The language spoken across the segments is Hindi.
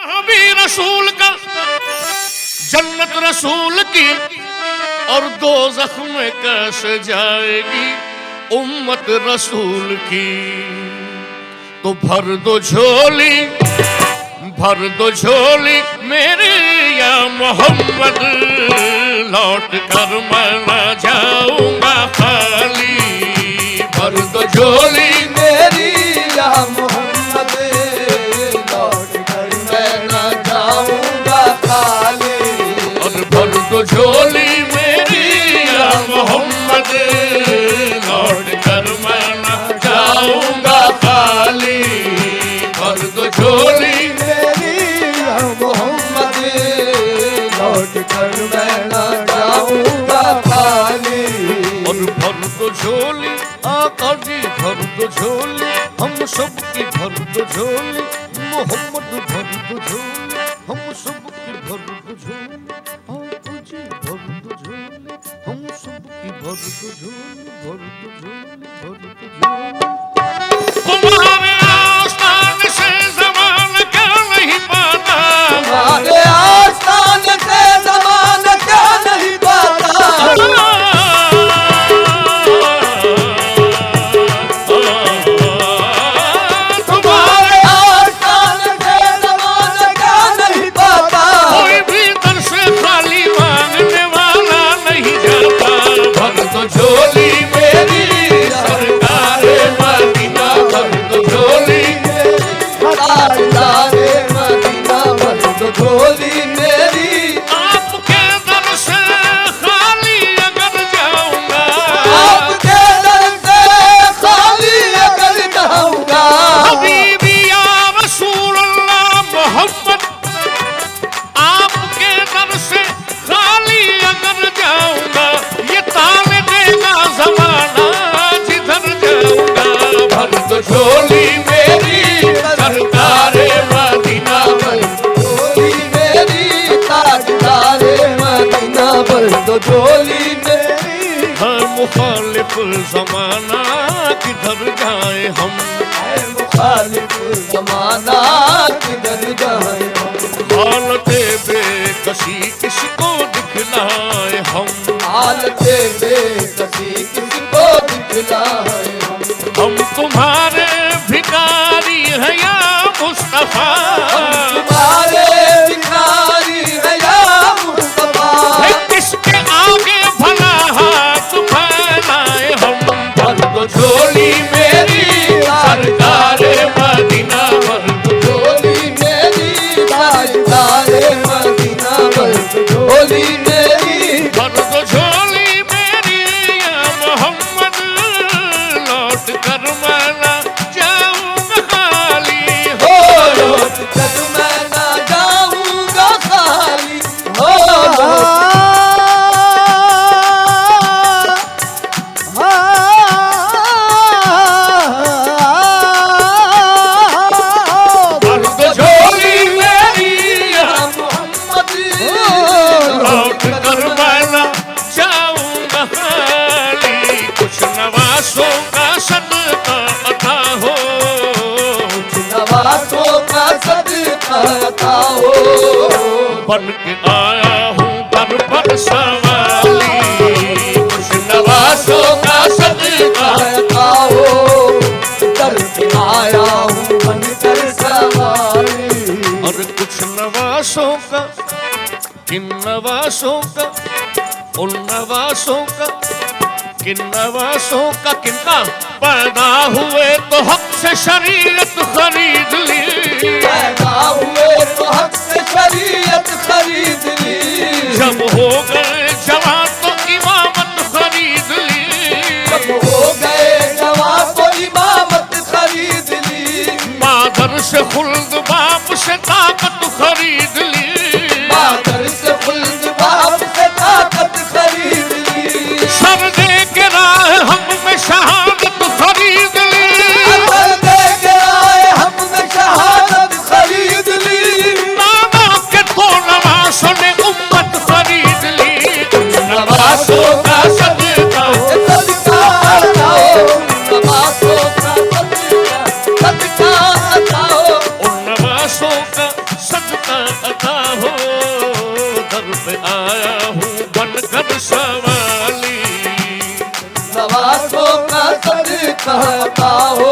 भी रसूल का, जन्नत रसूल की, और दोज़ख में कैसे जाएगी उम्मत रसूल की। तो भर दो झोली मेरी या मोहम्मद, लौट कर मैं न जाऊंगा खाली। भर दो झोली मेरी या मोहम्मद, लौट कर मैं न जाऊंगा खाली। और भर दो झोली मेरी या मोहम्मद, लौट कर मैं न जाऊंगा खाली। भर दो झोली कर मैं ना जाऊंगा खाली। और भर दो झोली आका जी, भर दो झोली हम सब की, भर दो झोली मोहम्मद, भर दो झोली हम सब की, भर दो झोली आका जी, भर दो झोली हम सब की, भर दो झोली, भर दो झोली, भर दो झोली। तुम्हारे आस्थान से ज़माना क्या नहीं पाता, तुम्हारे आस्थान से ज़माना क्या नहीं पाता। तुम्हारे आस्थान से ज़माना क्या नहीं पाता। कोई भी दर से खाली मांगने वाला नहीं जाता। भर दो झोली मेरी सरकार मदीना, भर दो झोली सरकार मदीना, भर दो झोली मेरी। आपके दर से खाली अगर जाऊंगा, आपके दर से खाली अगर जाऊंगा। हबीबी या रसूल अल्लाह मोहम्मद, आपके दर से खाली अगर जाऊंगा, ये ताले देगा ज़माना जिधर जाऊंगा। भर दो झोली मेरी सरकार मदीना, भर झोली मेरी ताजदार मदीना, भर दो झोली मेरी। है मुखालिफ ज़माना किधर जाए हम, है मुखालिफ ज़माना किधर जाए हम। हालते बेकसी किसको दिखलाए हम, हालते बेकसी किसको दिखलाए हम। हम तुम्हारे भिखारी हैं या मुस्तफा, तुम्हारे भिखारी है या मुस्तफा। किसके आगे भला हाथ फैलाए हम। भर दो झोली मेरी सरकार मदीना, भर दो झोली मेरी ताजदार मदीना, भर दो झोली मेरी। भर दो झोली मेरी या मोहम्मद, लौट कर मैं न जाऊंगा खाली। हो लौट कर मैं ना जाऊंगा खाली। हो भर दो झोली मेरी या मोहम्मद, लौट कर मैं न जाऊंगा खाली। कुछ नवासों का सदका अता हो, नवाज़ों का सदका अता हो। बन के आया हूँ दर पर सवाली। कुछ नवासों का सदका अता हो, दर पे आया हूँ बनकर सवारी। और कुछ नवासों का, किन नवासों का, उन नवासों का, किन नवासों का, किनका पैदा हुए तो हक से शरीयत खरीद ली। पैदा हुए तो हक से शरीयत खरीद ली। जब हो गए जवान तो इमामत खरीद ली। जब हो गए जवान तो इमामत खरीद ली। मादर से खुल्द बाप से ताकत खरीद ली। मादर से खुल्द बाप से ताकत खरीद ली। सर दे के राह हम में शहादत खरीद ली। सर दे के आए हमने शहादत खरीद ली। नाना के तो नवासों ने उम्मत खरीद ली। नवासों का सदका सदका अताओ, नवाज़ों का सदका अताओ। उन नवासों का पे आया हूँ बनकर सवाली। नवाजों का सदका पाओ,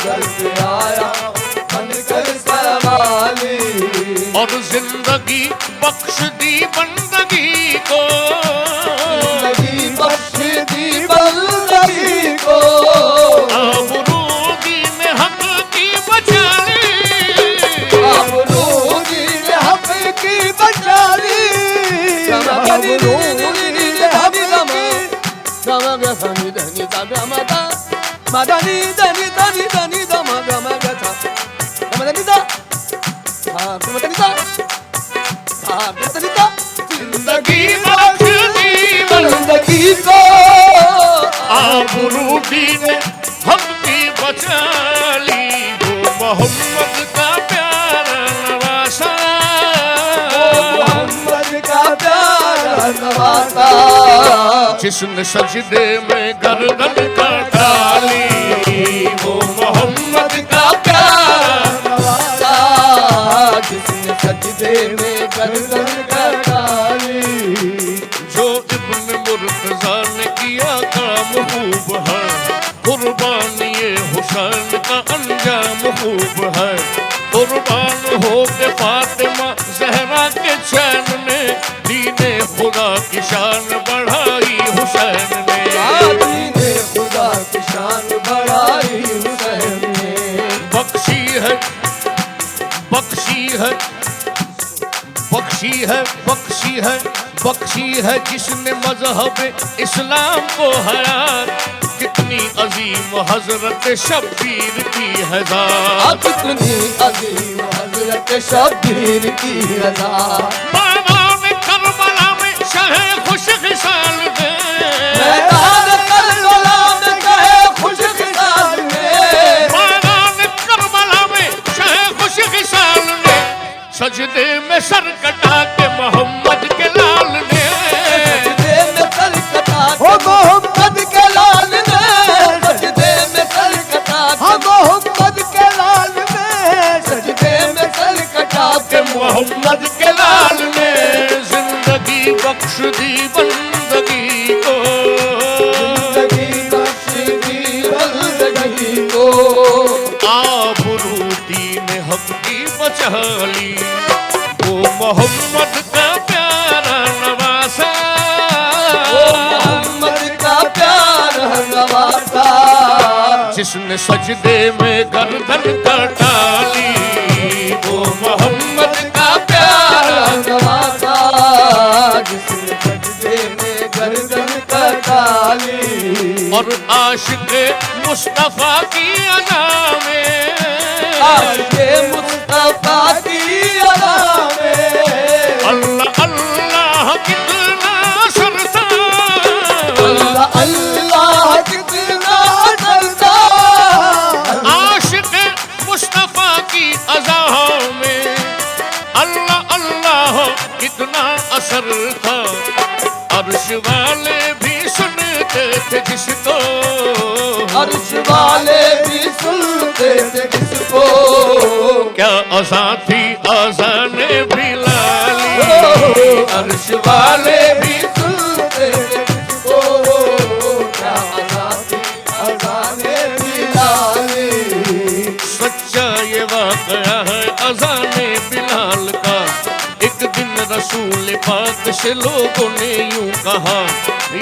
दर पे आया बनकर सवाली। और जिंदगी बख्श दी बंदगी को, जिंदगी बख्श दी बंदगी को। आबरूदी में हक की बचाली, आबरूदी में हक की बचाली। आबरूदी में हक की मदनी दनी दनी दनी द मगमगथा मदनी द मदनी द मदनी द। जिंदगी बख्श दी बंदगी को, आबरूदी ने हक की बचाली। वो मोहम्मद का प्यारा नवासा, मोहम्मद का प्यारा नवासा। जिसने सजदे में गर्दन का डाली। वो मोहम्मद का प्यारा नवासा, जिसने सजदे में गर्दन का डाली। जो इब्न मुर्तजा ने किया काम खूब है, कुर्बानी हुसैन का अंजाम खूब है। कुर्बान हो के फातिमा जहरा के चैन ने, दीने खुदा की शान बढ़ाई हुसैन ने। दीने खुदा की शान बढ़ाई हुसैन ने। बख्शी है बख्शी है बख्शी है बख्शी है बख्शी है जिसने मजहब इस्लाम को हयात। कितनी अजीम हजरत शब्बीर की है ज़ात, कितनी अजीम हजरत शब्बीर की ज़ात। मैदान करबला में शहे खुश खिसाल दे, मैदान करबला में शहे खुश खिसाल दे। मैदान करबला में शहे खुश खिसाल दे। सजदे में सर कटा के मोहम्मद के लाल ने, सजदे में सर कटा के मोहम्मद के लाल ने। सजदे में सर कटा के मोहम्मद के लाल ने। सजदे में सर कटा के मोहम्मद के लाल ने जिंदगी बख्श दी बंदगी को, जिंदगी बख्श दी बंदगी को। आबरूदी ने हक की बचाली। वो मोहम्मद का प्यारा नवासा, मोहम्मद का प्यारा नवासा। जिसने सजदे में गर्दन का डाली। वो मोहम्मद का प्यारा नवासा, जिसने सजदे में गर्दन का डाली। और आशिक़े मुस्तफा की अदा में, आशिक़े मुस्तफा की अदा में। अल्लाह अल्लाह कितना सरता, अल्लाह अल्लाह कितना डरता। आशिक़े मुस्तफा की अदा में अल्लाह अल्लाह कितना असर था। अर्श वाले भी सुनते थे जिसको, अर्श वाले भी सुनते थे जिसको। क्या अज़ा थी अज़ाने बिलाली। अर्श वाले भी सुनते थे जिसको। क्या अज़ा थी अज़ाने बिलाली। सच्चा ये वाक़या है अज़ाने बिलाल का। एक दिन रसूल पाक से लोगों ने यूं कहा,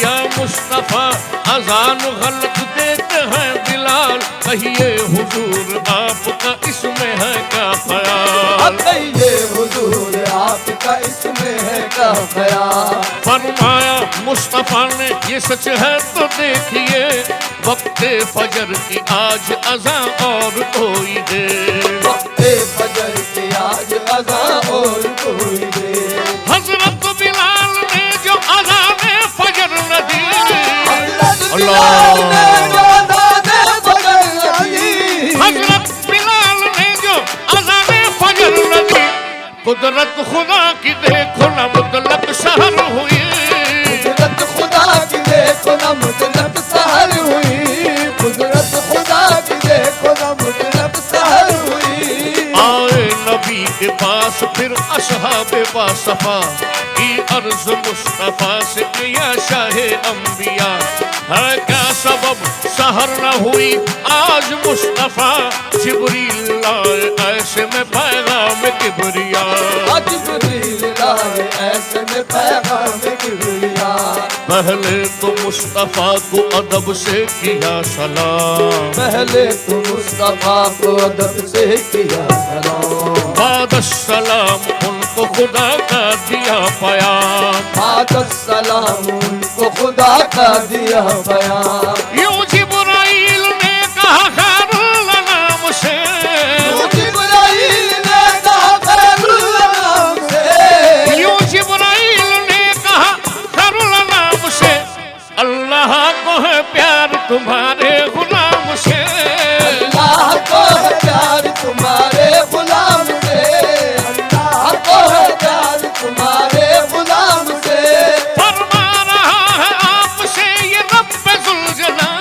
या मुस्तफा अज़ान गलत देते हैं बिलाल। कहिए हुजूर आपका इसमें है क्या ख्याल। कहिए हुजूर आपका इसमें है क्या ख्याल। फरमाया मुस्तफा ने ये सच है तो देखिए, वक्ते फजर की आज अज़ा और कोई दे। वक्ते फजर की आज अज़ा और कोई दे। हजरत बिलाल ने जो अज़ाने फजर न दी, बिलाल ने जो अज़ाने फजर न दी। हजरत बिलाल ने जो अज़ाने फजर न दी, कुदरत खुदा की देखो न मुतलक सहर हुई। कुदरत खुदा की देखो न मुतलक सहर हुई। कुदरत खुदा की देखो न मुतलक सहर हुई। आए नबी के पास फिर असहाबे बासफा की अर्ज मुस्तफा से किया शाहे अंबिया। है क्या सबब सहर न हुई आज मुस्तफा, जिब्रील लाए ऐसे में पैगाम किबरिया। जिब्रील लाए ऐसे में पैगाम किबरिया। पहले तो मुस्तफा को अदब से किया सलाम, पहले तो मुस्तफा को अदब से किया सलाम। बाद सलाम उनको खुदा का दिया प्याम, बाद सलाम उनको खुदा का दिया प्याम। यूं जिब्राइल ने कहा खैरुल नाम से, यूं जिब्राइल ने कहा खैरुल नाम से, यूं जिब्राइल ने कहा खैरुल नाम से, अल्लाह को है प्यार तुम्हारे गुलाम से। अल्लाह को है प्यार तुम्हारे गुलाम से, अल्लाह को है प्यार तुम्हारे गुलाम से। फरमा रहा है आपसे ये रब्बे ज़ुलजलाल,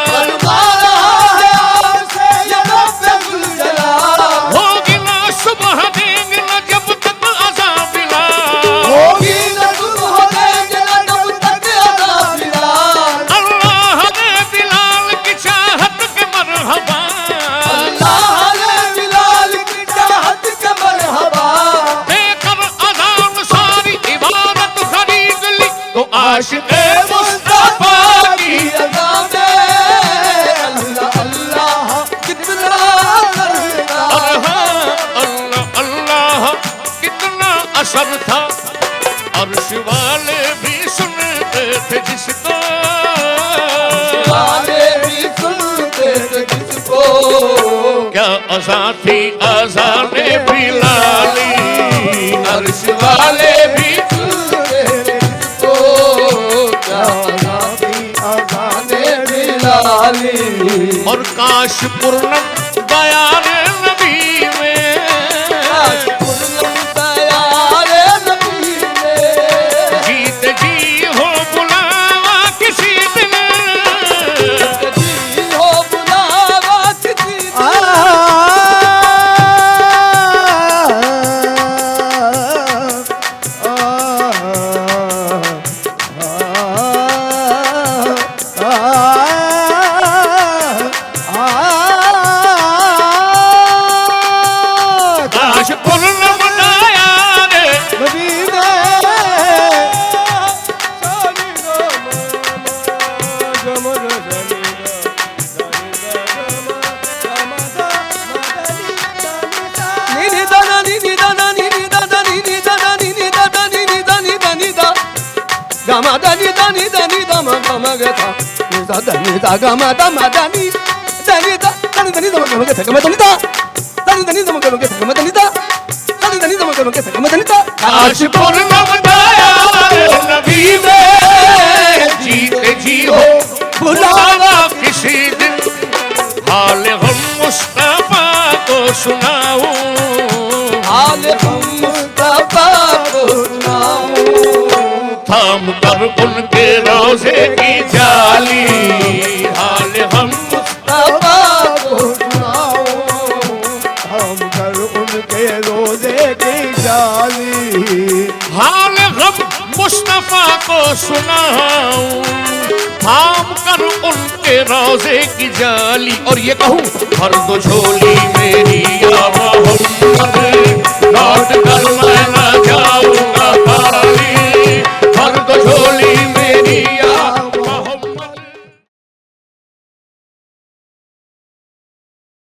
फरमा रहा है आपसे ये रब्बे ज़ुलजलाल। होगी ना सुबह देंगे ना जब तक अज़ाब बिलाल, होगी न सुबह देंगे न जब तक अज़ाब बिलाल। अल्लाह ने बिलाल की चाहत के मरहबा, अल्लाह ने बिलाल की चाहत के मरहबा। देकर अज़ान सारी इबादत खरीद ली तो आशिक़े मुस्तफा की। अज़ा में अल्लाह अल्लाह कितना करता। अल्लाह अल्लाह अल्लाह कितना असर था, अर्श वाले भी सुनते थे जिसको, वाले भी सुनते थे जिसको। क्या अज़ा थी अज़ाने बिलाली, अर्श वाले भी सुनते थे जिसको। क्या अज़ानी अज़ाने बिलाली। और काश पूर्णम बयान नबी में, पूर्णम तैयारे नबी में। जीत जी हो बुलावा किसी दिन, जी हो बुलावा किसी दिन। काश पूर्णम बयान नबी में। नीनी दाना नीनी दाना नीनी दादा नीनी दादा नीनी दादा नीनी दानी दानी दा गामा दानी दानी दानी दामा गामा गथा नी दा दानी दा गामा दामा दानी दानी दा दानी दानी दामा गामा गथा गामा दानी दा दानी दानी दामा गामा गथा गामा दानी दा दानी दानी दामा गामा गथा गामा दानी दा। काश पूर्णम बयान नबी में, जीते जी हो बुलावा किसी दिन, हाल हम मुस्तफा को सुनाऊं, हाल हम मुस्तफा को सुनाऊं। थाम कर उनके रोजे की जाली, हाल हम मुस्तफा को सुनाऊं। हम कर उनके रोजे की जाली। हाल गम मुस्तफा को सुनाऊं, थाम कर उनके रोजे की जाली। और ये कहूँ भर दो झोली मेरी या मोहम्मद